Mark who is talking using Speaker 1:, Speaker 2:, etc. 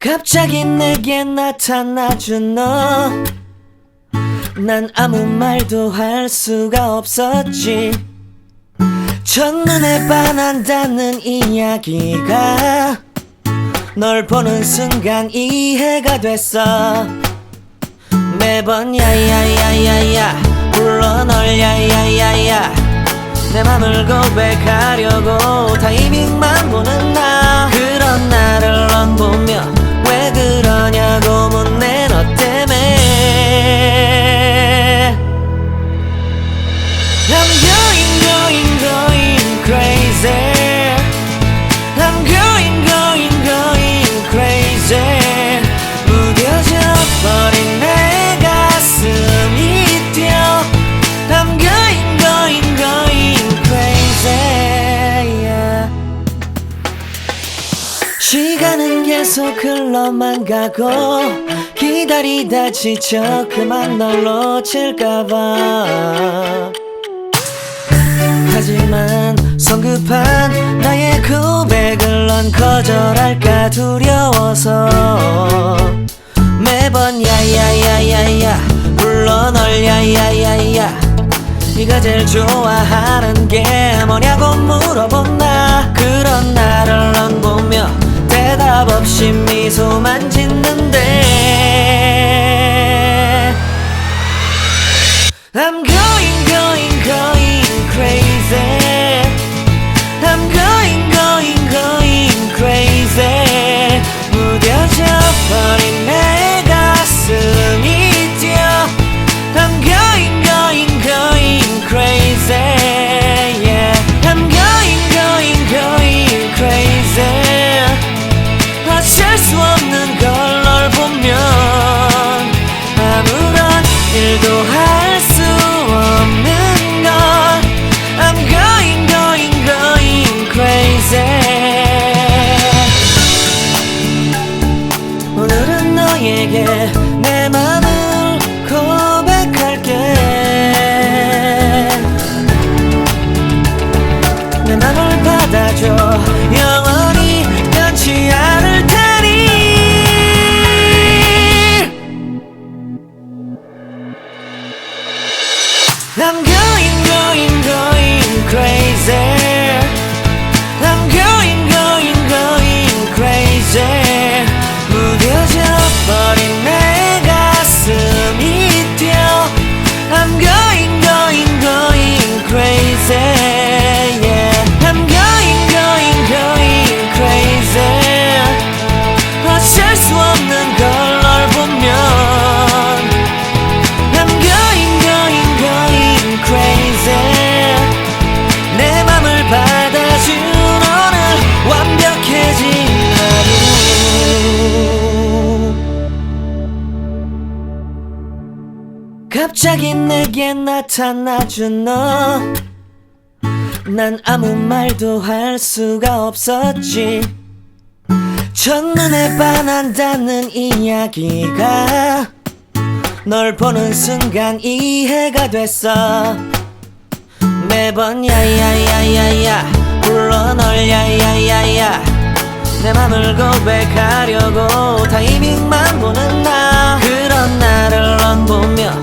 Speaker 1: 갑자기 내게 나타나준 너, 난 아무 말도 할 수가 없었지. 첫눈에 반한다는 이야기가 널 보는 순간 이해가 됐어. 매번 야야야야야 불러 널 야야야야, 내 맘을 고백하려고 타이밍만 보는 나. 그런 나를 넌 보며 왜 그러냐고 묻네. 너 때문에 I'm going crazy. I'm going crazy. 무뎌져 버린 내 가슴이 뛰어. I'm going crazy, yeah. 시간은 계속 흘러만 가고 기다리다 지쳐 그만 널 놓칠까봐. 하지만 성급한 나의 고백을 넌 거절할까 두려워서 매번 야야야야야 불러 널 야야야야. 네가 제일 좋아하는 게 뭐냐고 물어본 나. 그런 나를 넌 보며 대답 없이 미소만 짓는데 I'm going crazy. I'm going crazy. 무뎌져 버린 내 가슴이 뛰어. I'm going crazy, yeah. I'm going crazy. 어쩔 수 없는 걸 널 보면 아무런 일도 할 수 없는 걸. I'm going crazy. 오늘은 너에게 내 맘을 고백할게. 내 맘을 받아줘. 영원히 변치 않을 테니. I'm going crazy. I'm going crazy. 무뎌져 버린 내 가슴이 뛰어. I'm going crazy, yeah. I'm going crazy. 어쩔 수 없는 걸 널 보면 I'm going crazy. 내 맘을 받아준 오늘 완벽해진 하루. 갑자기 내게 나타나준 너, 난 아무 말도 할 수가 없었지. 첫눈에 반한다는 이야기가 널 보는 순간 이해가 됐어. 매번 야야야야야 불러 널 야야야야, 내 맘을 고백하려고 타이밍만 보는 나. 그런 나를 넌 보며